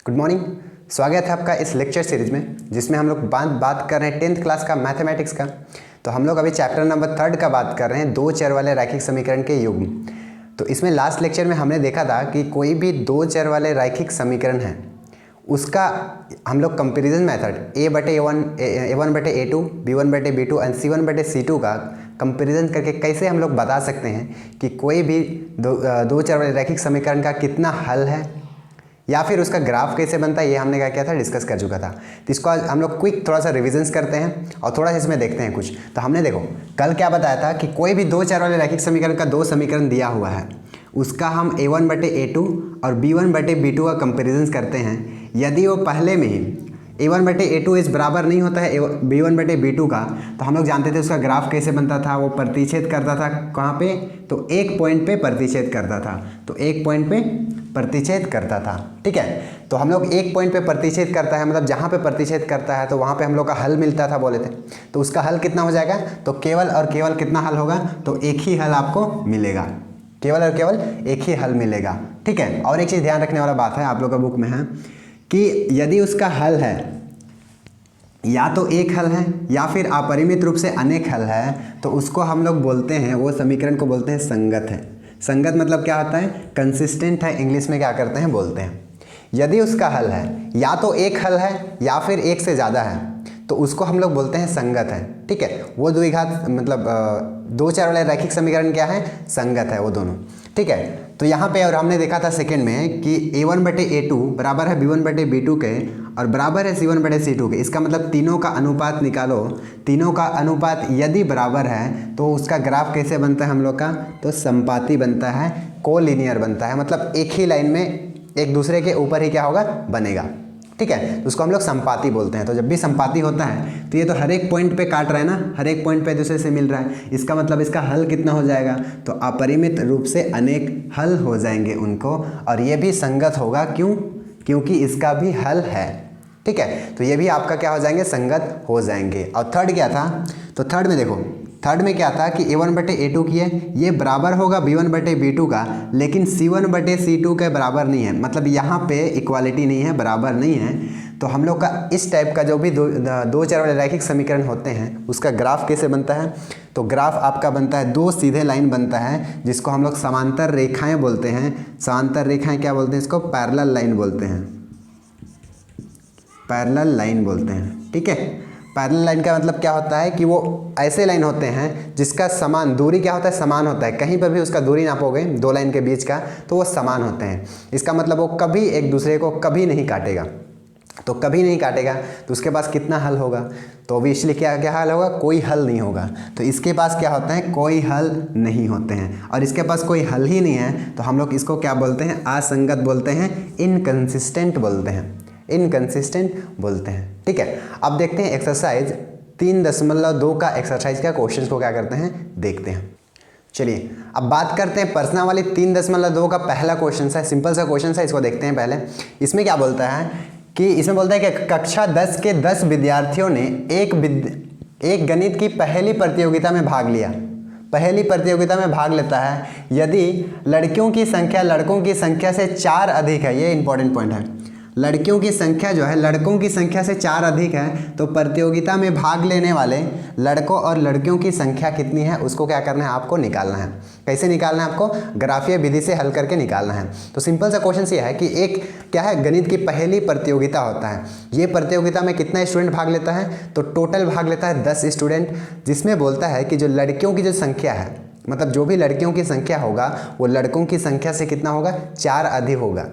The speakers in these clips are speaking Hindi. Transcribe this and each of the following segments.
Good morning. स्वागत है आपका इस लेक्चर सीरीज में जिसमें हम लोग बात कर रहे हैं 10th क्लास का मैथमेटिक्स का। तो हम लोग अभी चैप्टर नंबर 3 का बात कर रहे हैं, दो चर वाले रैखिक समीकरण के युग्म। तो इसमें लास्ट लेक्चर में हमने देखा था कि कोई भी दो चर वाले रैखिक समीकरण है उसका हम लोग comparison method a/a1 b1/b2 and c1/c2 का कंपेरिजन करके कैसे हम लोग बता सकते हैं कि कोई भी दो चर वाले रैखिक समीकरण का कितना हल है या फिर उसका ग्राफ कैसे बनता है, ये हमने क्या किया था, डिस्कस कर चुका था। तो इसको आज हम लोग क्विक थोड़ा सा रिविजन्स करते हैं और थोड़ा सा इसमें देखते हैं कुछ। तो हमने देखो कल क्या बताया था कि कोई भी दो चर वाले रैखिक समीकरण का दो समीकरण दिया हुआ है, उसका हम a1/a2 और b1/b2 का कंपेरिजन करते हैं। यदि वो पहले में ही a1/a2 इस बराबर नहीं होता है b1/b2 का, तो हम लोग जानते थे उसका ग्राफ कैसे बनता था। वो प्रतिच्छेद करता था कहाँ पे, तो एक पॉइंट पे प्रतिच्छेद करता था। तो एक पॉइंट पे प्रतिच्छेद करता था, ठीक है। तो हम लोग एक पॉइंट पे प्रतिच्छेद करता है, मतलब जहाँ पे प्रतिच्छेद करता है तो वहाँ पे हम लोग का हल मिलता था बोले थे। तो उसका हल कितना हो जाएगा, तो केवल और केवल कितना हल होगा, तो एक ही हल आपको मिलेगा, केवल और केवल एक ही हल मिलेगा, ठीक है। और एक चीज़ ध्यान रखने वाला बात है, आप लोग का बुक में है कि यदि उसका हल है या तो एक हल है या फिर अपरिमित रूप से अनेक हल है, तो उसको हम लोग बोलते हैं, वो समीकरण को बोलते हैं संगत है। संगत मतलब क्या होता है, कंसिस्टेंट है, इंग्लिश में क्या करते हैं, बोलते हैं। यदि उसका हल है या तो एक हल है या फिर एक से ज़्यादा है, तो उसको हम लोग बोलते हैं संगत है, ठीक है। वो द्विघात मतलब दो चर वाले रैखिक समीकरण क्या है, संगत है वो दोनों, ठीक है। तो यहाँ पे और हमने देखा था सेकंड में कि a1/a2 बराबर है b1/b2 के और बराबर है c1/c2 के। इसका मतलब तीनों का अनुपात निकालो, तीनों का अनुपात यदि बराबर है तो उसका ग्राफ कैसे बनता है हम लोग का, तो संपाती बनता है, कोलिनियर बनता है, मतलब एक ही लाइन में एक दूसरे के ऊपर ही क्या होगा, बनेगा, ठीक है। तो उसको हम लोग संपाती बोलते हैं। तो जब भी संपाती होता है तो ये तो हर एक पॉइंट पे काट रहा है ना, हर एक पॉइंट पे दूसरे से मिल रहा है। इसका मतलब इसका हल कितना हो जाएगा, तो अपरिमित रूप से अनेक हल हो जाएंगे उनको, और ये भी संगत होगा, क्यों, क्योंकि इसका भी हल है, ठीक है। तो ये भी आपका क्या हो जाएंगे, संगत हो जाएंगे। और थर्ड क्या था, तो थर्ड में देखो, थर्ड में क्या था कि a1/a2 की है, ये बराबर होगा b1/b2 का, लेकिन c1/c2 के बराबर नहीं है, मतलब यहाँ पे इक्वालिटी नहीं है, बराबर नहीं है। तो हम लोग का इस टाइप का जो भी दो चर वाले रैखिक समीकरण होते हैं उसका ग्राफ कैसे बनता है, तो ग्राफ आपका बनता है, दो सीधे लाइन बनता है जिसको हम लोग समांतर रेखाएँ बोलते हैं। समांतर रेखाएँ क्या बोलते हैं, इसको पैरेलल लाइन बोलते हैं, पैरेलल लाइन बोलते हैं, ठीक है। पैरेलल लाइन का मतलब क्या होता है कि वो ऐसे लाइन होते हैं जिसका समान दूरी क्या होता है, समान होता है। कहीं पर भी उसका दूरी नापोगे दो लाइन के बीच का तो वो समान होते हैं। इसका मतलब वो कभी एक दूसरे को कभी नहीं काटेगा, तो कभी नहीं काटेगा तो उसके पास कितना हल होगा, तो भी इसलिए क्या क्या हल होगा, कोई हल नहीं होगा। तो इसके पास क्या होता है, कोई हल नहीं होते हैं, और इसके पास कोई हल ही नहीं है तो हम लोग इसको क्या बोलते हैं, असंगत बोलते हैं, इनकंसिस्टेंट बोलते हैं, इनकंसिस्टेंट बोलते हैं, ठीक है। अब देखते हैं एक्सरसाइज 3.2 का एक्सरसाइज का क्वेश्चन को क्या करते हैं, देखते हैं। चलिए अब बात करते हैं प्रश्न वाली 3.2 का पहला क्वेश्चन है, सिंपल सा क्वेश्चन है, इसको देखते हैं पहले। इसमें क्या बोलता है कि इसमें बोलता है कि कक्षा 10 के 10 विद्यार्थियों ने एक गणित की पहली प्रतियोगिता में भाग लिया। पहली प्रतियोगिता में भाग लेता है यदि लड़कियों की संख्या लड़कों की संख्या से 4 अधिक है, ये इंपॉर्टेंट पॉइंट है। लड़कियों की संख्या जो है लड़कों की संख्या से 4 अधिक है, तो प्रतियोगिता में भाग लेने वाले लड़कों और लड़कियों की संख्या कितनी है उसको क्या करना है, आपको निकालना है। कैसे निकालना है, आपको ग्राफीय विधि से हल करके निकालना है। तो सिंपल सा क्वेश्चन ये है कि एक क्या है, गणित की पहली प्रतियोगिता होता है। ये प्रतियोगिता में कितना स्टूडेंट भाग लेता है, तो टोटल भाग लेता है 10 स्टूडेंट, जिसमें बोलता है कि जो लड़कियों की जो संख्या है, मतलब जो भी लड़कियों की संख्या होगा वो लड़कों की संख्या से कितना होगा, 4 अधिक होगा।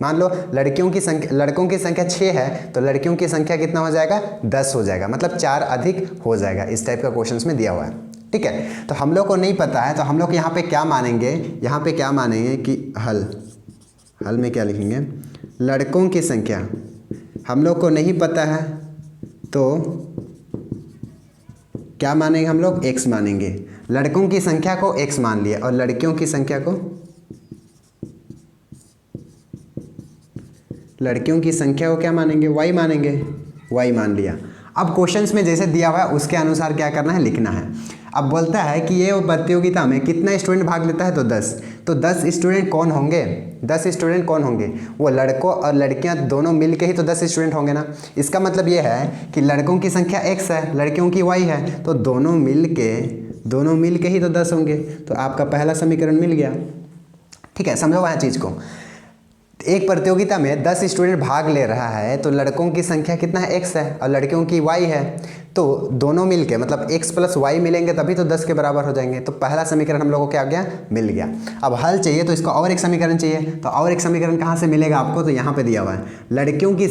मान लो लड़कों की संख्या 6 है तो लड़कियों की संख्या कितना हो जाएगा, 10 हो जाएगा, मतलब 4 अधिक हो जाएगा। इस टाइप का क्वेश्चंस में दिया हुआ है, ठीक है। तो हम लोग को नहीं पता है तो हम लोग यहाँ पे क्या मानेंगे, यहाँ पे क्या मानेंगे कि हल में क्या लिखेंगे, लड़कों की संख्या हम लोग को नहीं पता है तो क्या मानेंगे, हम लोग x मानेंगे। लड़कों की संख्या को x मान लिया और लड़कियों की संख्या को, लड़कियों की संख्या को क्या मानेंगे, y मानेंगे, y मान लिया। अब क्वेश्चंस में जैसे दिया हुआ है उसके अनुसार क्या करना है, लिखना है। अब बोलता है कि ये प्रतियोगिता में कितना स्टूडेंट भाग लेता है, तो 10। तो 10 स्टूडेंट कौन होंगे? 10 स्टूडेंट कौन होंगे? वो लड़कों और लड़कियां दोनों मिल के ही तो 10 स्टूडेंट होंगे ना। इसका मतलब ये है कि लड़कों की संख्या x है, लड़कियों की y है, तो दोनों मिल के ही तो 10 होंगे। तो आपका पहला समीकरण मिल गया। ठीक है, समझो वहाँ चीज़ को। एक प्रतियोगिता में 10 स्टूडेंट भाग ले रहा है, तो लड़कों की संख्या कितना है? x है और लड़कियों की y है, तो दोनों मिलके मतलब x प्लस y मिलेंगे तभी तो 10 के बराबर हो जाएंगे। तो पहला समीकरण हम लोगों को क्या आ गया? मिल गया। अब हल चाहिए तो इसका और एक समीकरण चाहिए, तो और एक समीकरण कहाँ से मिलेगा आपको? तो यहाँ पे दिया हुआ है, लड़कियों की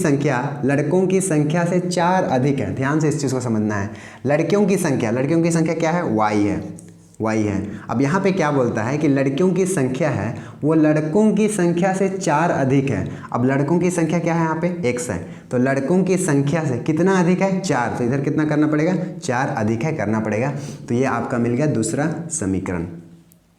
संख्या से 4 अधिक है। ध्यान से इस चीज़ को समझना है। लड़कियों की संख्या क्या है? y है। अब यहाँ पे क्या बोलता है कि लड़कियों की संख्या है वो लड़कों की संख्या से 4 अधिक है। अब लड़कों की संख्या क्या है? यहाँ पे x है, तो लड़कों की संख्या से कितना अधिक है? 4। तो इधर कितना करना पड़ेगा? 4 अधिक है करना पड़ेगा। तो ये आपका मिल गया दूसरा समीकरण।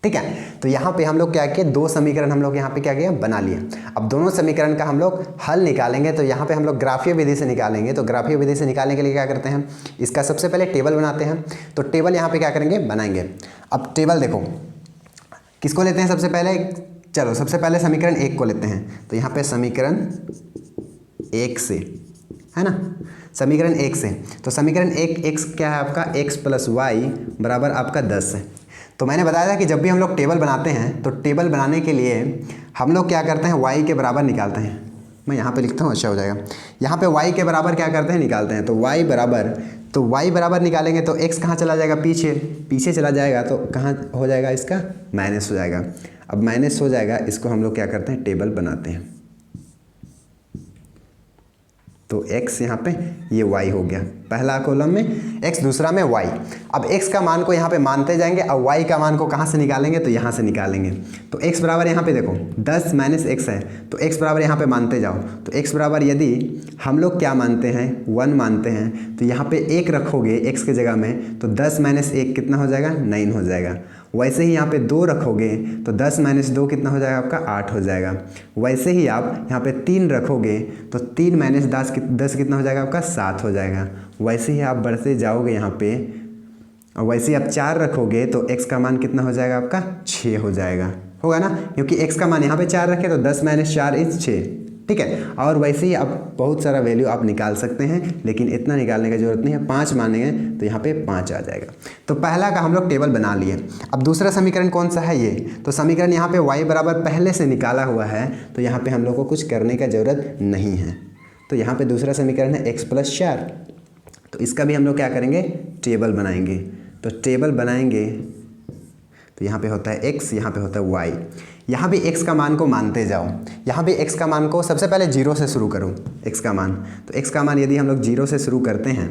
ठीक है, तो यहाँ पे हम लोग क्या किए? 2 समीकरण हम लोग यहाँ पे क्या किया? बना लिए। अब दोनों समीकरण का हम लोग हल निकालेंगे, तो यहाँ पे हम लोग ग्राफीय विधि से निकालेंगे। तो ग्राफीय विधि से निकालने के लिए क्या करते हैं? इसका सबसे पहले टेबल बनाते हैं। तो टेबल यहाँ पे क्या करेंगे? बनाएंगे। अब टेबल देखो, किसको लेते हैं सबसे पहले? चलो सबसे पहले समीकरण 1 को लेते हैं। तो यहाँ पे समीकरण 1 से, है ना, समीकरण 1 से। तो समीकरण 1 x क्या है आपका? x प्लस वाई बराबर आपका 10 है। तो मैंने बताया था कि जब भी हम लोग टेबल बनाते हैं तो टेबल बनाने के लिए हम लोग क्या करते हैं? y के बराबर निकालते हैं। मैं यहाँ पे लिखता हूँ, अच्छा हो जाएगा। यहाँ पे y के बराबर क्या करते हैं? निकालते हैं। तो y बराबर निकालेंगे तो x कहाँ चला जाएगा? पीछे चला जाएगा, तो कहाँ हो जाएगा? इसका माइनस हो जाएगा। अब माइनस हो जाएगा, इसको हम लोग क्या करते हैं? टेबल बनाते हैं। तो x यहाँ पे ये y हो गया, पहला कॉलम में x, दूसरा में y। अब x का मान को यहाँ पे मानते जाएंगे और y का मान को कहाँ से निकालेंगे? तो यहाँ से निकालेंगे। तो x बराबर यहाँ पे देखो 10 माइनस x है, तो x बराबर यहाँ पे मानते जाओ। तो x बराबर यदि हम लोग क्या मानते हैं? 1 मानते हैं, तो यहाँ पे 1 रखोगे x की जगह में, तो 10 माइनस 1 कितना हो जाएगा? 9 हो जाएगा। वैसे ही यहाँ पे 2 रखोगे तो 10 माइनस 2 कितना हो जाएगा आपका? 8 हो जाएगा। वैसे ही आप यहाँ पे 3 रखोगे तो 3 माइनस 10 कितना हो जाएगा आपका? 7 हो जाएगा। वैसे ही आप बढ़ते जाओगे यहाँ पे, और वैसे ही आप 4 रखोगे तो x का मान कितना हो जाएगा आपका? 6 हो जाएगा, होगा ना, क्योंकि x का मान यहाँ पे 4 रखे तो 10 माइनस 4 इज 6। ठीक है, और वैसे ही आप बहुत सारा वैल्यू आप निकाल सकते हैं, लेकिन इतना निकालने की जरूरत नहीं है। 5 मानेंगे तो यहाँ पे 5 आ जाएगा। तो पहला का हम लोग टेबल बना लिए। अब दूसरा समीकरण कौन सा है? ये तो समीकरण यहाँ पे y बराबर पहले से निकाला हुआ है, तो यहाँ पे हम लोग को कुछ करने का ज़रूरत नहीं है। तो यहाँ पे दूसरा समीकरण है x प्लस 4। तो इसका भी हम लोग क्या करेंगे? टेबल बनाएंगे। तो टेबल बनाएंगे तो यहाँ पे होता है x, यहाँ पे होता है y। यहाँ भी x का मान को मानते जाओ। यहाँ भी x का मान को सबसे पहले 0 से शुरू करो। x का मान, तो x का मान यदि हम लोग 0 से शुरू करते हैं,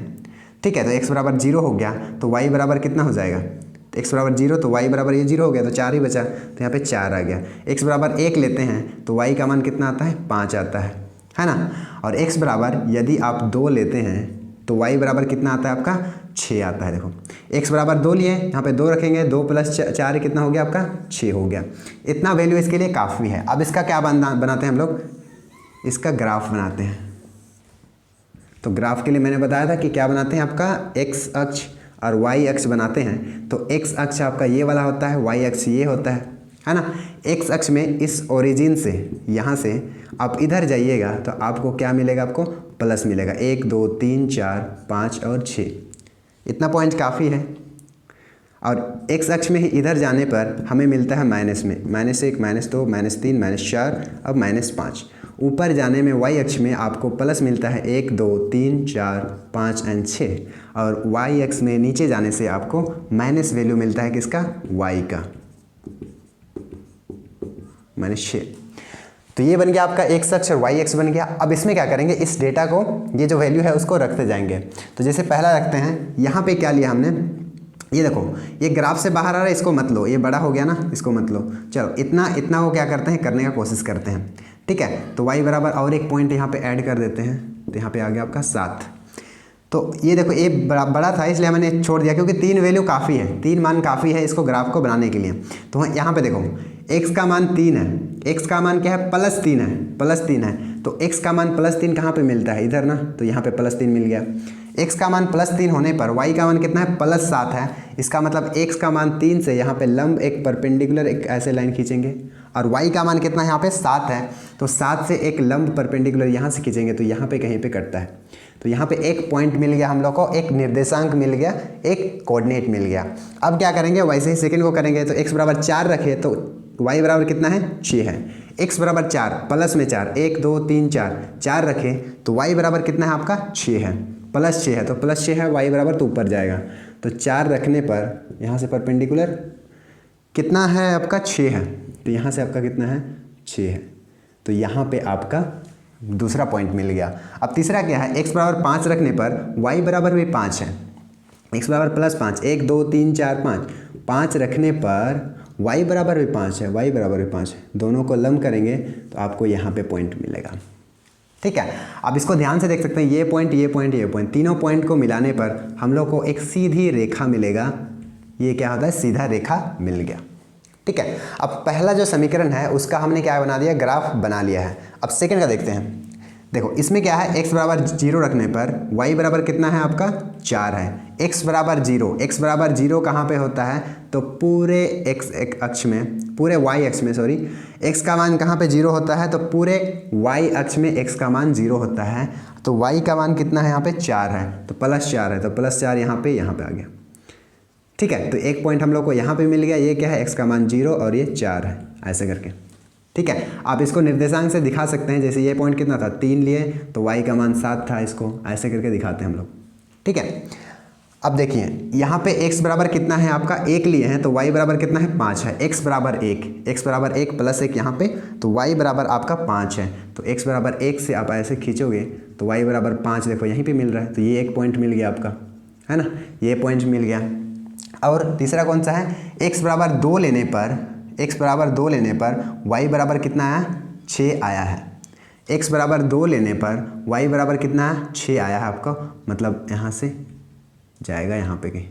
ठीक है, तो x बराबर 0 हो गया, तो y बराबर कितना हो जाएगा? तो x बराबर 0, तो y बराबर ये 0 हो गया, तो 4 ही बचा, तो यहाँ पे 4 आ गया। x बराबर 1 लेते हैं तो y का मान कितना आता है? 5 आता है ना। और x बराबर यदि आप 2 लेते हैं तो y बराबर कितना आता है आपका? 6 आता है। देखो x बराबर 2 लिए, यहाँ पे 2 रखेंगे, 2 प्लस 4 कितना हो गया आपका? 6 हो गया। इतना वैल्यू इसके लिए काफ़ी है। अब इसका क्या बनाते हैं हम लोग? इसका ग्राफ बनाते हैं। तो ग्राफ के लिए मैंने बताया था कि क्या बनाते हैं? आपका x अक्ष और y अक्ष बनाते हैं। तो x अक्ष आपका ये वाला होता है, y अक्ष ये होता है ना। x अक्ष में इस ओरिजिन से, यहाँ से आप इधर जाइएगा तो आपको क्या मिलेगा? आपको प्लस मिलेगा। 1 2 3 4 5 और 6, इतना पॉइंट काफ़ी है। और x अक्ष में ही इधर जाने पर हमें मिलता है माइनस में, -1 -2 -3 -4 अब -5। ऊपर जाने में y अक्ष में आपको प्लस मिलता है 1 2 3 4 5 एंड 6। और y अक्ष में नीचे जाने से आपको माइनस वैल्यू मिलता है किसका? y का, -6। तो ये बन गया आपका x अक्ष और y अक्ष बन गया। अब इसमें क्या करेंगे? इस डेटा को, ये जो वैल्यू है उसको रखते जाएंगे। तो जैसे पहला रखते हैं, यहाँ पे क्या लिया हमने? ये देखो, ये ग्राफ से बाहर आ रहा है, इसको मत लो, ये बड़ा हो गया ना, इसको मत लो। चलो इतना को क्या करते हैं? करने का कोशिश करते हैं। ठीक है, तो y बराबर और एक पॉइंट यहाँ पे ऐड कर देते हैं, तो यहाँ पे आ गया आपका 7। तो ये देखो, ये बड़ा था इसलिए मैंने छोड़ दिया, क्योंकि 3 वैल्यू काफ़ी है, 3 मान काफ़ी है इसको ग्राफ को बनाने के लिए। तो यहाँ पे देखो x का मान 3 है, x का मान क्या है? +3 है, +3 है। तो x का मान +3 कहाँ पे मिलता है? इधर ना, तो यहाँ पे +3 मिल गया। x का मान +3 होने पर y का मान कितना है +7 है। इसका मतलब x का मान 3 से यहाँ पे लंब एक परपेंडिकुलर एक ऐसे लाइन खींचेंगे और y का मान कितना है यहाँ पे 7 है, तो 7 से एक लंब परपेंडिकुलर यहाँ से खींचेंगे तो यहाँ पे कहीं पे कटता है। तो यहाँ पे एक पॉइंट मिल गया हम लोग को, एक निर्देशांक मिल गया, एक कोऑर्डिनेट मिल गया। अब क्या करेंगे, वैसे ही सेकंड को करेंगे। तो x बराबर 4 रखे तो y बराबर कितना है 6 है। x बराबर 4 प्लस में 4 1 2 3 4 रखे तो y बराबर कितना है आपका 6 है, +6 है तो +6 है, y बराबर तो ऊपर जाएगा। तो 4 रखने पर यहाँ से परपेंडिकुलर कितना है आपका 6 है, तो यहाँ से आपका कितना है 6 है। तो यहाँ पे आपका दूसरा पॉइंट मिल गया। अब तीसरा क्या है, x बराबर 5 रखने पर y बराबर भी 5 है, x बराबर +5 1 2 3 4 5 रखने पर y बराबर भी 5 है, y बराबर भी 5 है। दोनों को लंब करेंगे तो आपको यहाँ पे पॉइंट मिलेगा। ठीक है, अब इसको ध्यान से देख सकते हैं, ये पॉइंट ये पॉइंट ये पॉइंट, तीनों पॉइंट को मिलाने पर हम लोग को एक सीधी रेखा मिलेगा। ये क्या होता है, सीधा रेखा मिल गया। ठीक है, अब पहला जो समीकरण है उसका हमने क्या बना दिया, ग्राफ बना लिया है। अब सेकंड का देखते हैं। देखो इसमें क्या है, x बराबर 0 रखने पर y बराबर कितना है आपका 4 है। x बराबर 0 कहाँ पे होता है, तो पूरे x अक्ष में, पूरे y अक्ष में सॉरी, x का मान कहाँ पे 0 होता है, तो पूरे y अक्ष में x का मान 0 होता है। तो y का मान कितना है यहाँ पे 4 है, तो +4 है, तो +4 यहाँ पे आ गया। ठीक है, तो एक पॉइंट हम लोग को यहाँ पे मिल गया। ये क्या है, x का मान 0 और ये 4 है, ऐसे करके। ठीक है, आप इसको निर्देशांक से दिखा सकते हैं। जैसे ये पॉइंट कितना था 3 लिए तो y का मान 7 था, इसको ऐसे करके दिखाते हैं हम लोग। ठीक है, अब देखिए यहाँ पे x बराबर कितना है आपका 1 लिए हैं, तो y बराबर कितना है 5 है। x बराबर 1 + 1 यहाँ पे, तो y बराबर आपका 5 है। तो x बराबर 1 से आप ऐसे खींचोगे तो y बराबर 5 देखो यहीं पे मिल रहा है। तो ये एक पॉइंट मिल गया आपका, है ना, ये पॉइंट मिल गया। और तीसरा कौन सा है, x बराबर 2 लेने पर y बराबर कितना आया 6 आया है। x बराबर 2 लेने पर y बराबर कितना है 6 आया है आपका, मतलब यहाँ से जाएगा यहाँ पे कहीं,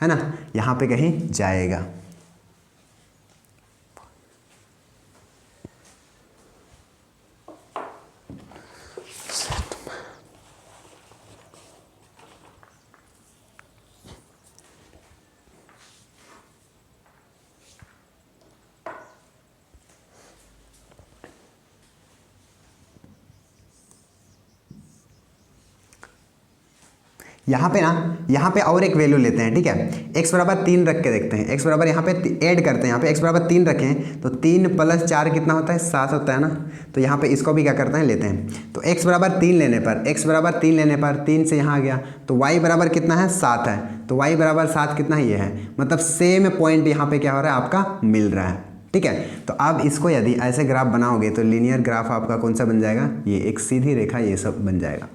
है ना, यहाँ पे कहीं जाएगा। यहाँ पे और एक वैल्यू लेते हैं। ठीक है, x बराबर 3 रख के देखते हैं। x बराबर यहाँ पे ऐड करते हैं, यहाँ पे x बराबर 3 रखें तो 3 + 4 कितना होता है 7 होता है ना। तो यहाँ पे इसको भी क्या करते हैं, लेते हैं। तो x बराबर 3 लेने पर 3 से यहाँ आ गया, तो y बराबर कितना है 7 है। तो y बराबर 7 कितना है, ये है, मतलब सेम पॉइंट यहाँ पे क्या हो रहा है आपका मिल रहा है। ठीक है, तो अब इसको यदि ऐसे ग्राफ बनाओगे तो लीनियर ग्राफ आपका कौन सा बन जाएगा, ये एक सीधी रेखा ये सब बन जाएगा।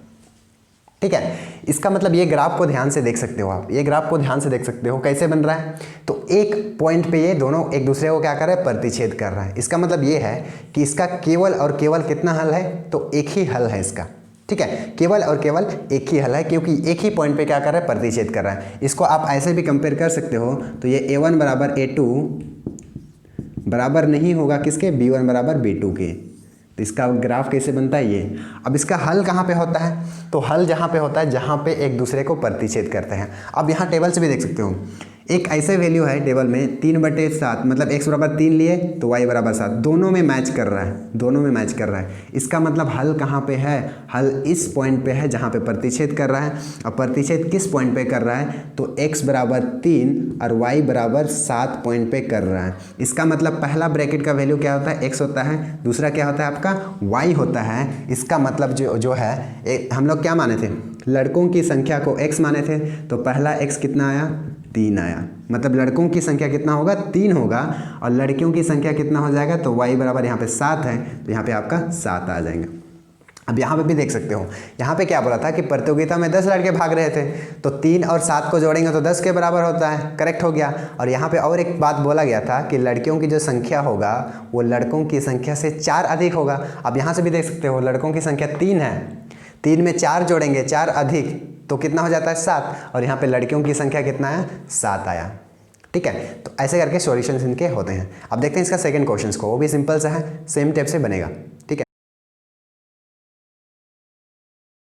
ठीक है, इसका मतलब ये ग्राफ को ध्यान से देख सकते हो आप, ये ग्राफ को ध्यान से देख सकते हो कैसे बन रहा है। तो एक पॉइंट पे ये दोनों एक दूसरे को क्या कर रहे हैं, प्रतिच्छेद कर रहा है। इसका मतलब ये है कि इसका केवल और केवल कितना हल है, तो एक ही हल है इसका। ठीक है, केवल और केवल एक ही हल है, क्योंकि एक ही पॉइंट पे क्या कर रहा है, प्रतिच्छेद कर रहा है। इसको आप ऐसे भी कंपेयर कर सकते हो, तो ये a1 बराबर a2 बराबर नहीं होगा किसके, b1 बराबर b2 के। तो इसका ग्राफ कैसे बनता है ये। अब इसका हल कहाँ पे होता है, तो हल जहाँ पे होता है जहाँ पे एक दूसरे को प्रतिच्छेद करते हैं। अब यहाँ टेबल से भी देख सकते हो, एक ऐसे वैल्यू है टेबल में 3/7, मतलब x बराबर 3 लिए तो y बराबर 7, दोनों में मैच कर रहा है, इसका मतलब हल कहाँ पे है, हल इस पॉइंट पे है जहाँ पे प्रतिच्छेद कर रहा है। अब प्रतिच्छेद किस पॉइंट पे कर रहा है, तो x बराबर 3 और y बराबर 7 पॉइंट पे कर रहा है। इसका मतलब पहला ब्रैकेट का वैल्यू क्या होता है, x होता है, दूसरा क्या होता है आपका y होता है। इसका मतलब जो है हम लोग क्या माने थे, लड़कों की संख्या को x माने थे, तो पहला x कितना आया 3 आया, मतलब लड़कों की संख्या कितना होगा 3 होगा, और लड़कियों की संख्या कितना हो जाएगा, तो y बराबर यहाँ पे 7 है, तो यहाँ पे आपका 7 आ जाएगा। अब यहाँ पे भी देख सकते हो, यहाँ पे क्या बोला था कि प्रतियोगिता में 10 लड़के भाग रहे थे, तो 3 और 7 को जोड़ेंगे तो 10 के बराबर होता है, करेक्ट हो गया। और यहाँ पे और एक बात बोला गया था कि लड़कियों की जो संख्या होगा वो लड़कों की संख्या से 4 अधिक होगा। अब यहाँ से भी देख सकते हो, लड़कों की संख्या 3 है, 3 में 4 जोड़ेंगे, 4 अधिक तो कितना हो जाता है 7, और यहाँ पे लड़कियों की संख्या कितना है 7 आया। ठीक है, तो ऐसे करके सॉल्यूशंस इनके होते हैं। अब देखते हैं इसका सेकंड क्वेश्चन को, वो भी सिंपल सा है, सेम टाइप से बनेगा।